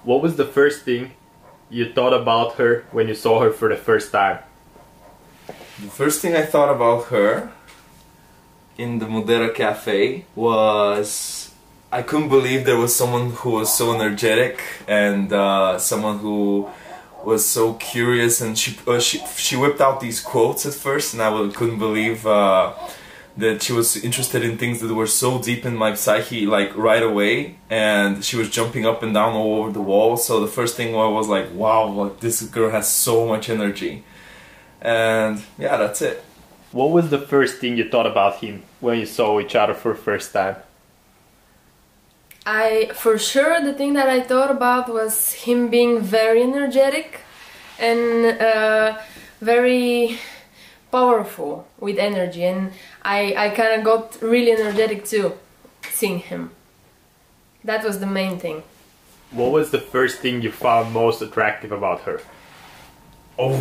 What was the first thing you thought about her when you saw her for the first time? The first thing I thought about her in the Modera Cafe was I couldn't believe there was someone who was so energetic and someone who was so curious, and she whipped out these quotes at first, and I couldn't believe that she was interested in things that were so deep in my psyche, like right away, and she was jumping up and down all over the wall. So the first thing I was like, wow, like this girl has so much energy. And yeah, that's it. What was the first thing you thought about him when you saw each other for the first time? For sure, the thing that I thought about was him being very energetic and very powerful with energy, and I kind of got really energetic too, seeing him. That was the main thing. What was the first thing you found most attractive about her? Oh,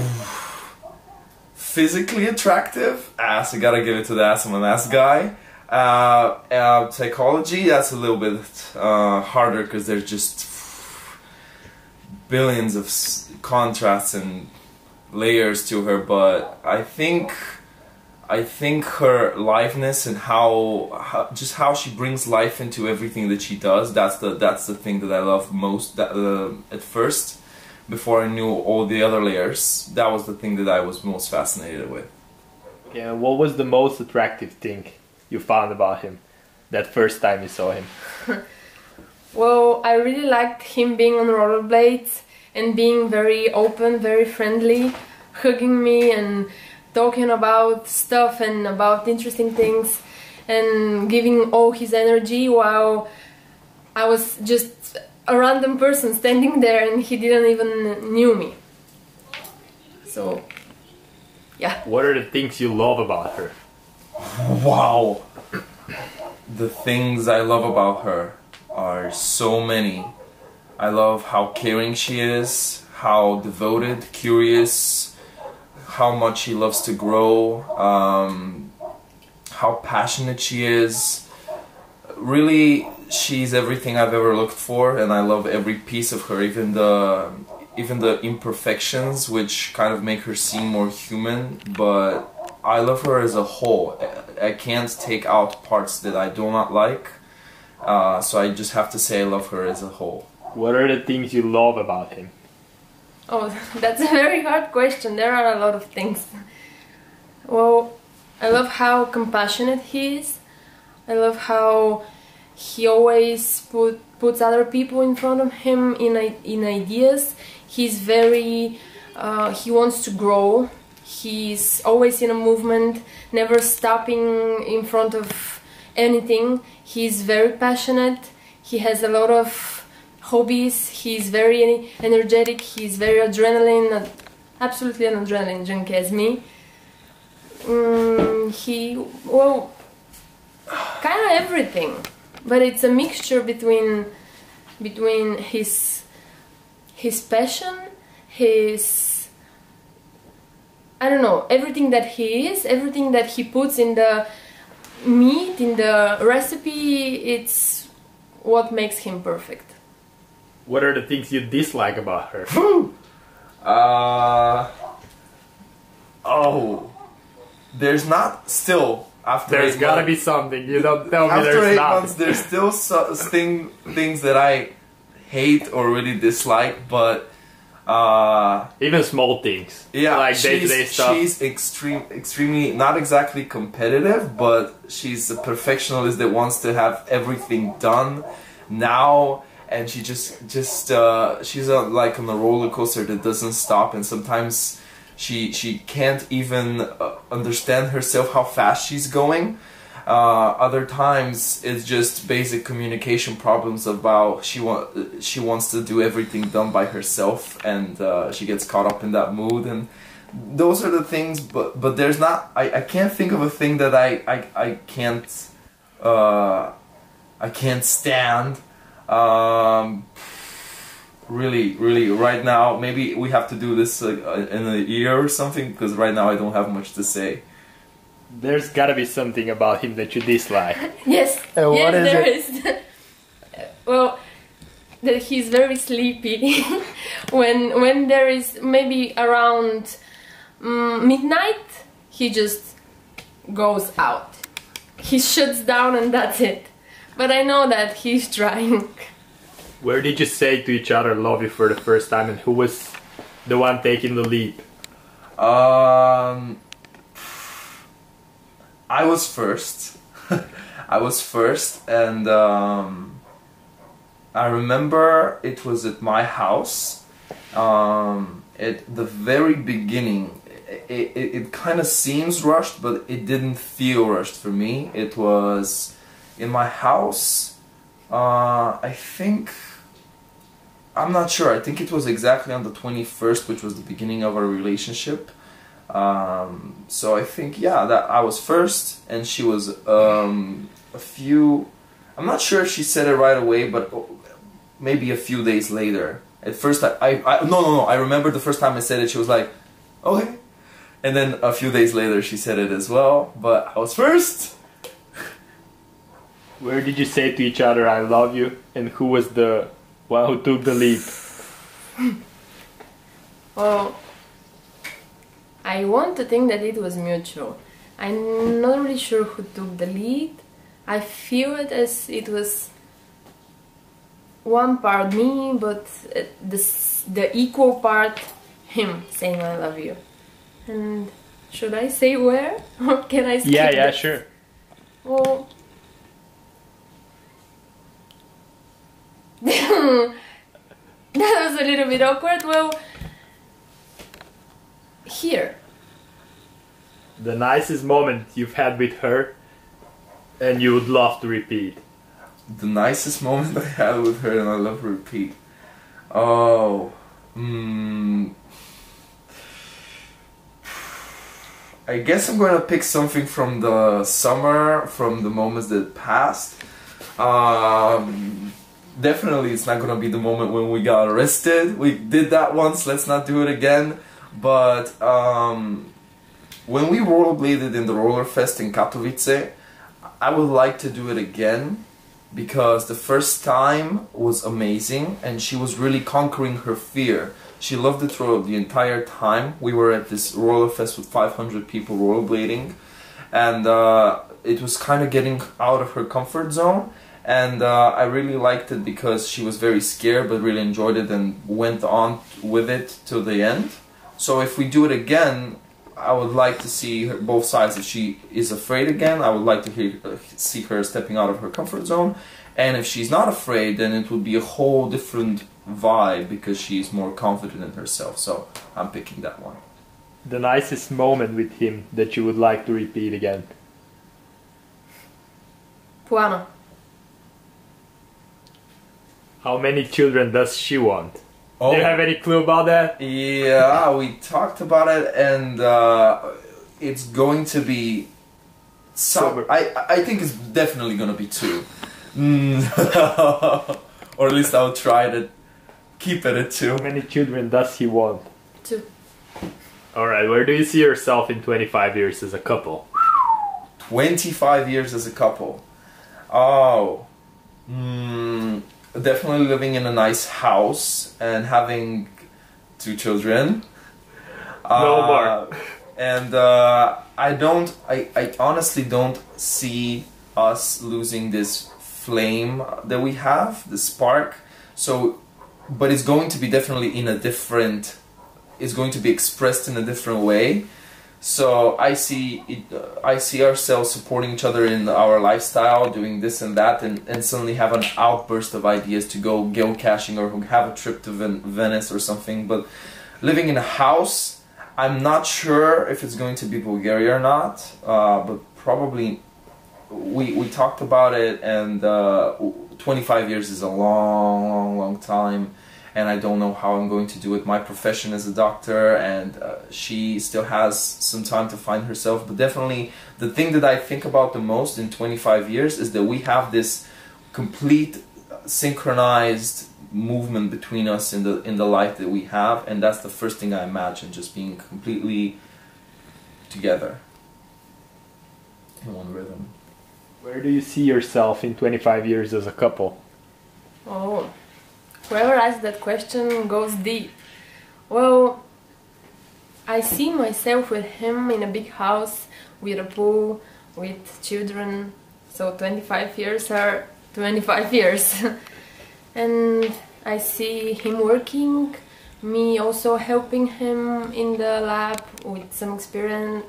physically attractive? Ass, I gotta give it to the ass. I'm an ass guy. Psychology, that's a little bit harder because there's just billions of contrasts and layers to her, but I think her aliveness and just how she brings life into everything that she does, that's the thing that I love most. At first, before I knew all the other layers, that was the thing that I was most fascinated with. Yeah, what was the most attractive thing you found about him that first time you saw him? Well, I really liked him being on rollerblades and being very open, very friendly, hugging me and talking about stuff and about interesting things and giving all his energy while I was just a random person standing there and he didn't even knew me. So, yeah. What are the things you love about her? Wow! The things I love about her are so many. I love how caring she is, how devoted, curious, how much she loves to grow, how passionate she is. Really, she's everything I've ever looked for, and I love every piece of her, even the imperfections, which kind of make her seem more human. But I love her as a whole. I can't take out parts that I do not like, so I just have to say I love her as a whole. What are the things you love about him? Oh, that's a very hard question. There are a lot of things. Well, I love how compassionate he is. I love how he always puts other people in front of him in ideas. He's very, he wants to grow. He's always in a movement, never stopping in front of anything. He's very passionate. He has a lot of hobbies. He's very energetic. He's very absolutely an adrenaline junkie as me. Well, kind of everything, but it's a mixture between his passion, I don't know, everything that he is, everything that he puts in the meat, in the recipe, it's what makes him perfect. What are the things you dislike about her? Oh, there's not still after. There's gotta be something. You don't tell me after there's 8 not. months, there's still things that I hate or really dislike, but even small things. Yeah, like day-to-day stuff. She's extremely not exactly competitive, but she's a perfectionist that wants to have everything done now. And she she's like on a roller coaster that doesn't stop, and sometimes she can't even understand herself how fast she's going. Other times it's just basic communication problems about she wants to do everything done by herself, and she gets caught up in that mood, and those are the things. But there's not, I can't think of a thing that I can't stand. Really right now, maybe we have to do this in a year or something, because right now I don't have much to say. There's gotta be something about him that you dislike. Yes, what is there it? is. Well, that he's very sleepy. when there is maybe around midnight, he just goes out. He shuts down and that's it. But I know that he's trying. Where did you say to each other "love you" for the first time, and who was the one taking the leap? I was first. I was first, and I remember it was at my house. At the very beginning, it kind of seems rushed, but it didn't feel rushed for me. It was in my house. I think, I'm not sure. I think it was exactly on the 21st, which was the beginning of our relationship. So I think, yeah, that I was first, and she was a few. I'm not sure if she said it right away, but maybe a few days later. At first, no. I remember the first time I said it, she was like, "Okay," and then a few days later, she said it as well. But I was first. Where did you say to each other "I love you," and who was the one who took the leap? Well, I want to think that it was mutual. I'm not really sure who took the lead. I feel it as it was one part me, but the equal part him saying "I love you." And should I say where? Or can I skip Yeah, this? sure. Well, that was a little bit awkward. Well, here. The nicest moment you've had with her, and you would love to repeat. The nicest moment I had with her, and I love to repeat. Oh, I guess I'm gonna pick something from the summer, from the moments that passed. Definitely it's not gonna be the moment when we got arrested. We did that once, let's not do it again. But when we rollerbladed in the Roller Fest in Katowice, I would like to do it again, because the first time was amazing and she was really conquering her fear. She loved it throughout the entire time. We were at this Roller Fest with 500 people rollerblading, and it was kind of getting out of her comfort zone. And I really liked it because she was very scared but really enjoyed it and went on with it till the end. So if we do it again, I would like to see her, both sides. If she is afraid again, I would like to see her stepping out of her comfort zone. And if she's not afraid, then it would be a whole different vibe because she's more confident in herself. So I'm picking that one. The nicest moment with him that you would like to repeat again? Puana. How many children does she want? Oh. Do you have any clue about that? Yeah, we talked about it, and it's going to be some. I think it's definitely going to be 2. Or at least I'll try to keep it at 2. How many children does he want? 2. Alright, where do you see yourself in 25 years as a couple? 25 years as a couple. Oh. Definitely living in a nice house and having 2 children. No more. And I honestly don't see us losing this flame that we have, the spark. So, but it's going to be definitely in a different, it's going to be expressed in a different way. So I see ourselves supporting each other in our lifestyle, doing this and that, and suddenly have an outburst of ideas to go geocaching or have a trip to Venice or something. But living in a house, I'm not sure if it's going to be Bulgaria or not, but probably we talked about it, and 25 years is a long time. And I don't know how I'm going to do it. My profession is a doctor, and she still has some time to find herself. But definitely, the thing that I think about the most in 25 years is that we have this complete synchronized movement between us in the life that we have, and that's the first thing I imagine, just being completely together in one rhythm. Where do you see yourself in 25 years as a couple? Oh, Whoever asked that question goes deep. Well, I see myself with him in a big house, with a pool, with children. So 25 years are 25 years. And I see him working, me also helping him in the lab with some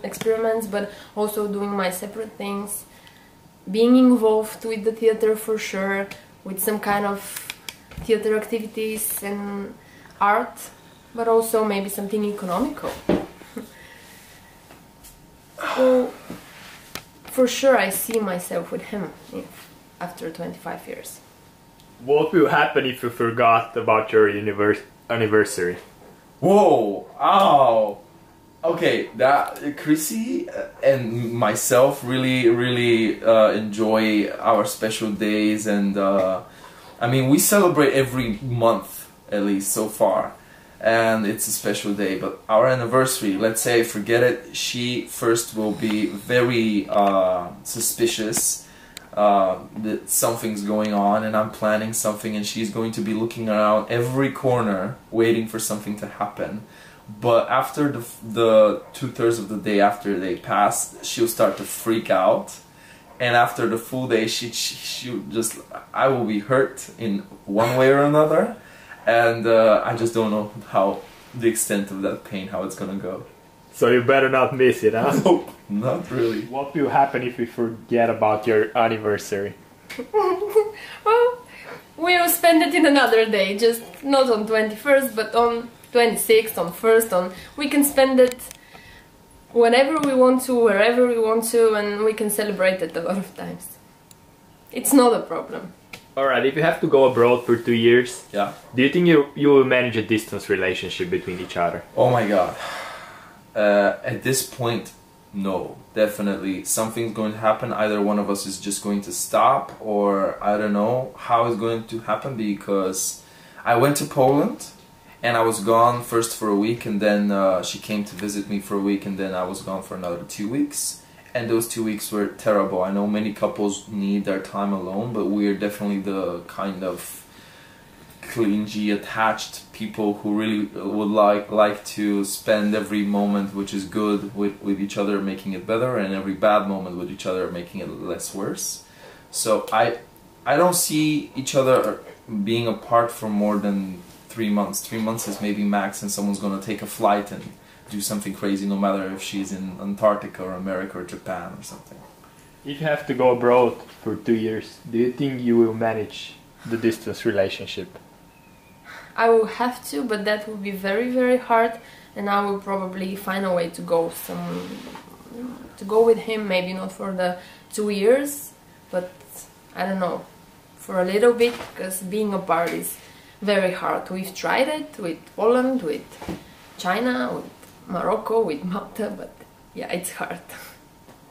experiments, but also doing my separate things. Being involved with the theater for sure, with some kind of theater activities and art, but also maybe something economical. Well, for sure I see myself with him after 25 years. What will happen if you forgot about your anniversary? Whoa! Ow! Okay, that Chrissy and myself really enjoy our special days, and I mean, we celebrate every month at least so far, and it's a special day. But our anniversary, let's say, forget it. She first will be very suspicious that something's going on, and I'm planning something, and she's going to be looking around every corner waiting for something to happen. But after the 2/3 of the day after they pass, she'll start to freak out, and after the full day, she'll just, I will be hurt in one way or another, and I just don't know how the extent of that pain, how it's gonna go. So you better not miss it, huh? Nope, not really. What will happen if you forget about your anniversary? Well, we'll spend it in another day, just not on 21st, but on 26th, on 1st, we can spend it whenever we want to, wherever we want to, and we can celebrate it a lot of times. It's not a problem. Alright, if you have to go abroad for 2 years, Yeah. do you think you will manage a distance relationship between each other? Oh my god. At this point, no, definitely. Something's going to happen. Either one of us is just going to stop, or I don't know how it's going to happen, because I went to Poland and I was gone first for a week, and then she came to visit me for a week, and then I was gone for another 2 weeks. And those 2 weeks were terrible. I know many couples need their time alone, but we're definitely the kind of clingy, attached people who really would like to spend every moment which is good with each other, making it better, and every bad moment with each other, making it less worse. So I don't see each other being apart for more than 3 months. 3 months is maybe max, and someone's gonna take a flight and do something crazy, no matter if she's in Antarctica or America or Japan or something. If you have to go abroad for 2 years, do you think you will manage the distance relationship? I will have to, but that will be very hard, and I will probably find a way to go with him, maybe not for the 2 years, but I don't know, for a little bit, because being apart is very hard. We've tried it with Poland, with China, with Morocco, with Malta, but yeah, it's hard.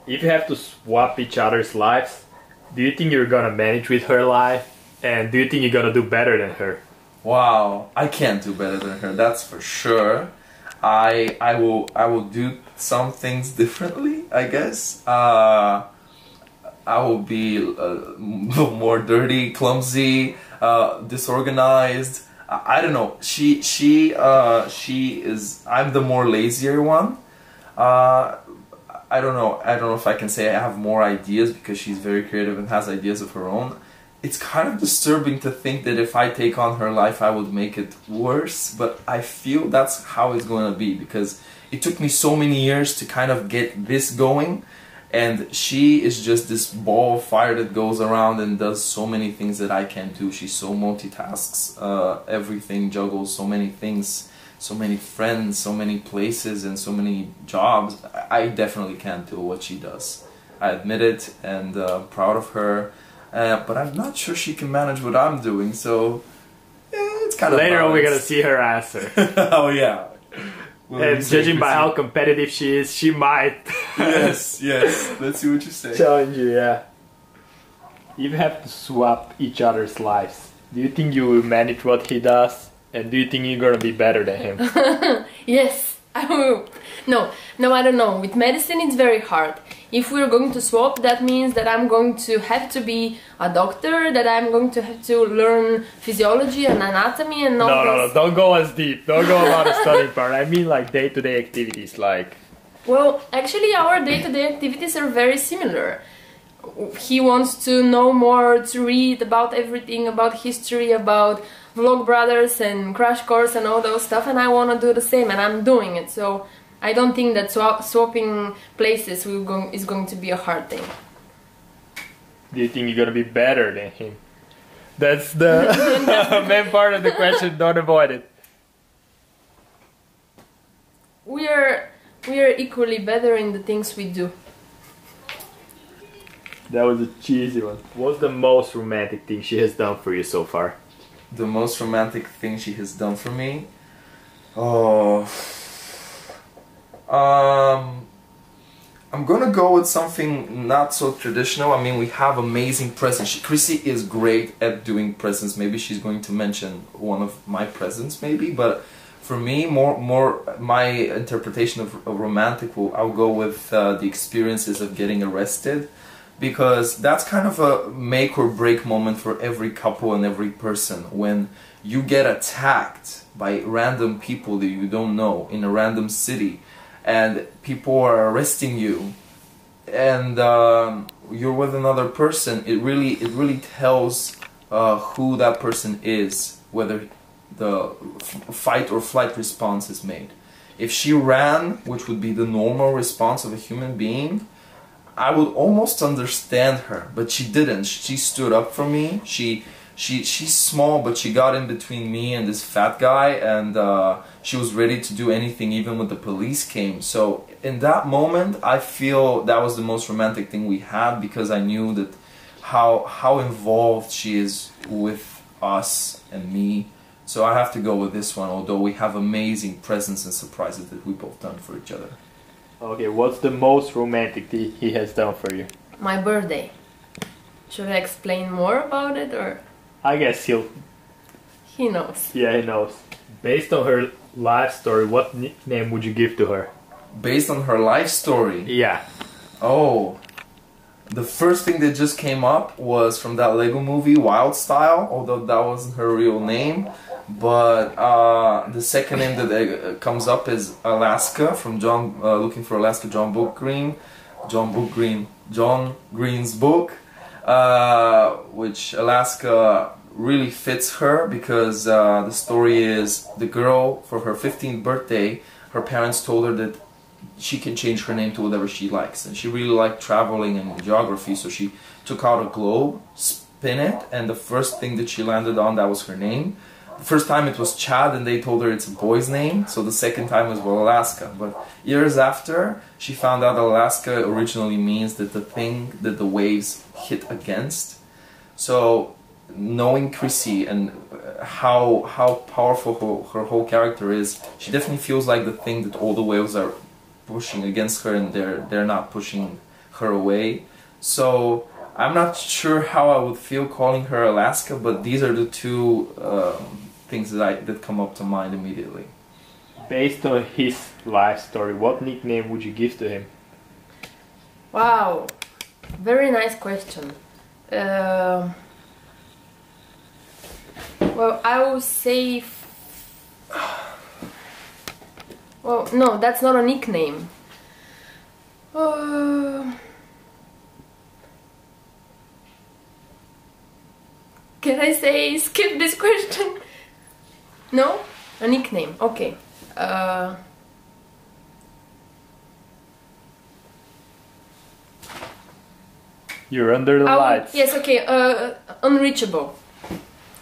If you have to swap each other's lives, do you think you're gonna manage with her life? And do you think you're gonna do better than her? Wow, I can't do better than her, that's for sure. I will do some things differently, I guess. I will be more dirty, clumsy, disorganized. I don't know. She is. I'm the more lazier one. I don't know. I don't know if I can say I have more ideas, because she's very creative and has ideas of her own. It's kind of disturbing to think that if I take on her life, I would make it worse. But I feel that's how it's going to be, because it took me so many years to kind of get this going. And she is just this ball of fire that goes around and does so many things that I can't do. She so multitasks everything, juggles so many things, so many friends, so many places, and so many jobs. I definitely can't do what she does. I admit it, and I'm proud of her. But I'm not sure she can manage what I'm doing, so it's kind of Later on, balanced. we're gonna see her answer. Oh yeah. And judging by how competitive she is, she might. Yes. Let's see what you say. Challenge you, yeah. If you have to swap each other's lives, do you think you will manage what he does? And do you think you're gonna be better than him? Yes, I will. No, I don't know. With medicine, it's very hard. if we're going to swap, that means that I'm going to have to be a doctor, that I'm going to have to learn physiology and anatomy and all this. No, don't go as deep. Don't go about the study part. I mean like day-to-day activities, like... Well, actually our day-to-day activities are very similar. He wants to know more, to read about everything, about history, about Vlogbrothers and Crash Course and all those stuff, and I want to do the same, and I'm doing it. So I don't think that swapping places is going to be a hard thing. Do you think you're gonna be better than him? That's the main part of the question. Don't avoid it. We are equally better in the things we do. That was a cheesy one. What's the most romantic thing she has done for you so far? The most romantic thing she has done for me? Oh... I'm gonna go with something not so traditional. I mean, we have amazing presents. Chrissy is great at doing presents. Maybe she's going to mention one of my presents, maybe. But for me, more my interpretation of romantic, I'll go with the experiences of getting arrested, because that's kind of a make or break moment for every couple and every person. When you get attacked by random people that you don't know in a random city, and people are arresting you, and you're with another person, it really tells who that person is, whether the fight or flight response is made. If she ran, which would be the normal response of a human being, I would almost understand her, but she didn't. She stood up for me. She's small, but she got in between me and this fat guy, and she was ready to do anything even when the police came. So in that moment, I feel that was the most romantic thing we had, because I knew that how involved she is with us and me. So I have to go with this one, although we have amazing presents and surprises that we both done for each other. Okay, what's the most romantic thing he has done for you? My birthday. Should I explain more about it, or...? I guess He knows. Yeah, he knows. Based on her life story, what nickname would you give to her? Based on her life story? Yeah. Oh, the first thing that just came up was from that Lego movie, Wild Style, although that wasn't her real name. But the second name that comes up is Alaska, from Looking for Alaska, John Green's book. Which Alaska really fits her, because the story is the girl, for her 15th birthday, her parents told her that she can change her name to whatever she likes, and she really liked traveling and geography, so she took out a globe, spin it, and the first thing that she landed on, that was her name. The first time it was Chad, and they told her it's a boy's name, so the second time was, well, Alaska. But years after, she found out Alaska originally means that the thing that the waves hit against. So knowing Chrissy and how powerful her whole character is, she definitely feels like the thing that all the waves are pushing against her, and they're not pushing her away. So I'm not sure how I would feel calling her Alaska, but these are the two things that come up to mind immediately. Based on his life story, what nickname would you give to him? Wow, very nice question. Well, I would say... Well, no, that's not a nickname. Can I say skip this question? No? A nickname, okay. You're under the lights. Yes, okay, unreachable.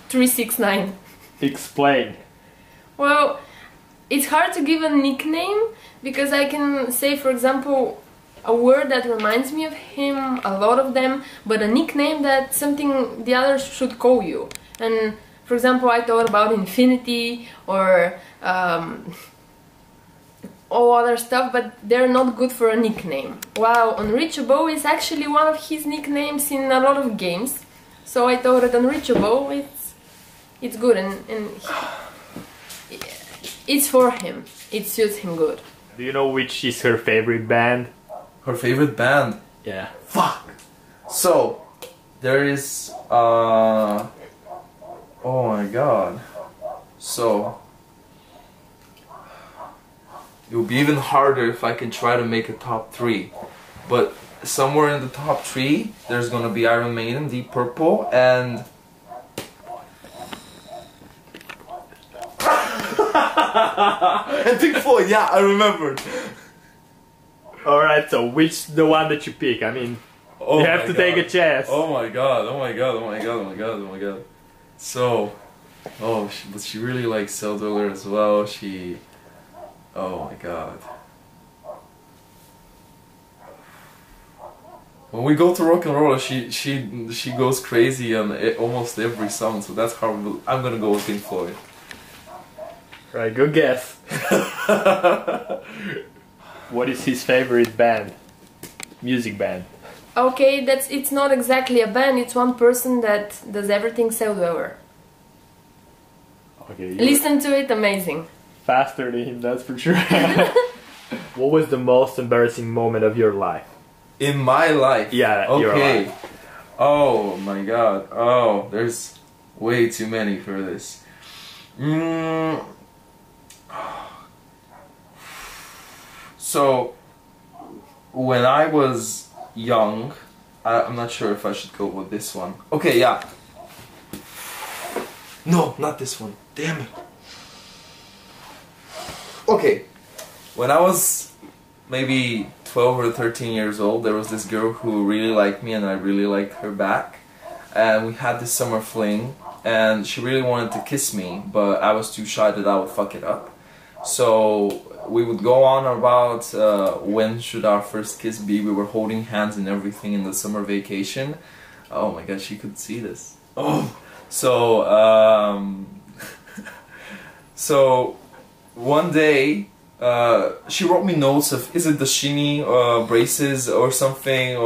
369. Explain. Well, it's hard to give a nickname, because I can say, for example, a word that reminds me of him, a lot of them, but a nickname that's something the others should call you. And for example, I thought about infinity or all other stuff, but they're not good for a nickname. While unreachable is actually one of his nicknames in a lot of games, so I thought that unreachable, it's good, and it's for him. It suits him good. Do you know which is her favorite band? Her favorite band. Yeah. Fuck. So there is. Oh my god. So it will be even harder if I can try to make a top 3. But somewhere in the top 3, there's gonna be Iron Maiden, Deep Purple, and and Pink Floyd. Yeah, I remembered. All right. So which the one that you pick? I mean, Oh you have my to god. take a chance. Oh my god. Oh my god. Oh my god. Oh my god. Oh my god. So, but she really likes Celldweller as well. Oh my god. When we go to rock and roll, she goes crazy on almost every song. So that's how I'm gonna go with Pink Floyd. Right. Good guess. What is his favorite band? Music band. Okay, it's not exactly a band, it's one person that does everything Celldweller. Okay. Listen to it, amazing. Faster than him, that's for sure. What was the most embarrassing moment of your life? In my life. Yeah. Your Okay. life. Oh my god. Oh, there's way too many for this. So, when I was young, I'm not sure if I should go with this one. Okay, yeah. No, not this one. Damn it. Okay, when I was maybe 12 or 13 years old, there was this girl who really liked me and I really liked her back. And we had this summer fling and she really wanted to kiss me, but I was too shy that I would fuck it up. So we would go on about when should our first kiss be. We were holding hands and everything in the summer vacation. Oh my god, she could see this. Oh, so so one day she wrote me notes of, is it the Shini braces or something,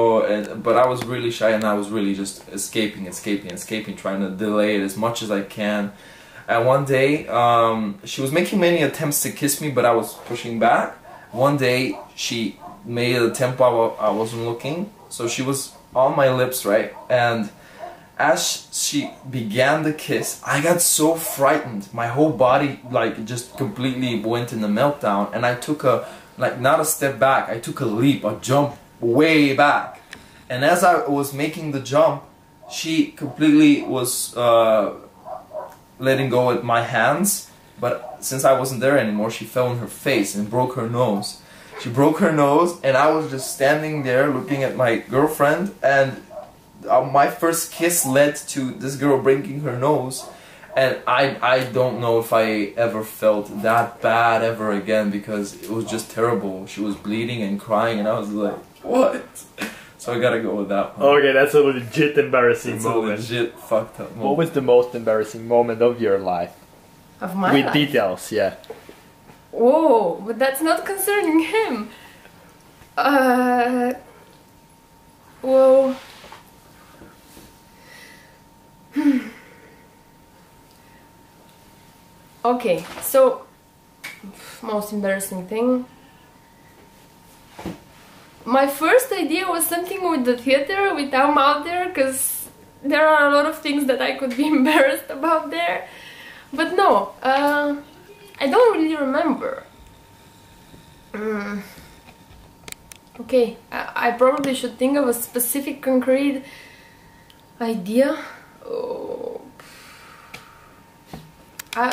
but I was really shy and I was really just escaping, trying to delay it as much as I can. And one day, she was making many attempts to kiss me, but I was pushing back. One day, she made an attempt while I wasn't looking, so she was on my lips, right? And as she began the kiss, I got so frightened. My whole body, like, just completely went in a meltdown, and I took not a step back, I took a leap, a jump way back. And as I was making the jump, she completely was letting go with my hands, but since I wasn't there anymore, she fell on her face and broke her nose. She broke her nose, and I was just standing there looking at my girlfriend, and my first kiss led to this girl breaking her nose, and I don't know if I ever felt that bad ever again, because it was just terrible. She was bleeding and crying, and I was like, what? So I gotta go with that one. Okay, that's a legit embarrassing moment. That's a legit fucked up moment. What was the most embarrassing moment of your life? Of my With life? details, yeah. Whoa, but that's not concerning him. Well... Okay, so... Most embarrassing thing... My first idea was something with the theater, with I'm out there, because there are a lot of things that I could be embarrassed about there. But no, I don't really remember. Okay, I probably should think of a specific concrete idea. Oh.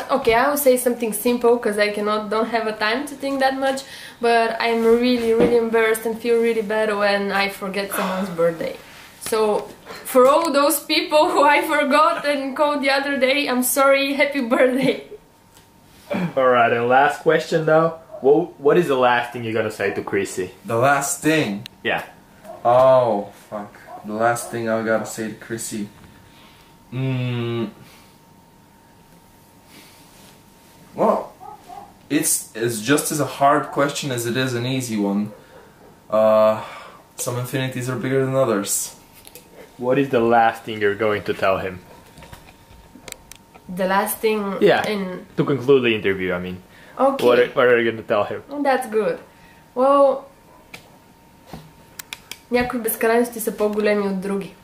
Okay, I will say something simple because I don't have a time to think that much, but I'm really embarrassed and feel really bad when I forget someone's birthday. So, for all those people who I forgot and called the other day, I'm sorry, happy birthday. Alright, and last question though. What is the last thing you're gonna say to Chrissy? The last thing? Yeah. Oh, fuck. The last thing I gotta say to Chrissy. Well, it's just as a hard question as it is an easy one. Some infinities are bigger than others. What is the last thing you're going to tell him? The last thing... Yeah, to conclude the interview, I mean. Okay. What are you going to tell him? That's good. Well... някои безкрайности са по-големи от други.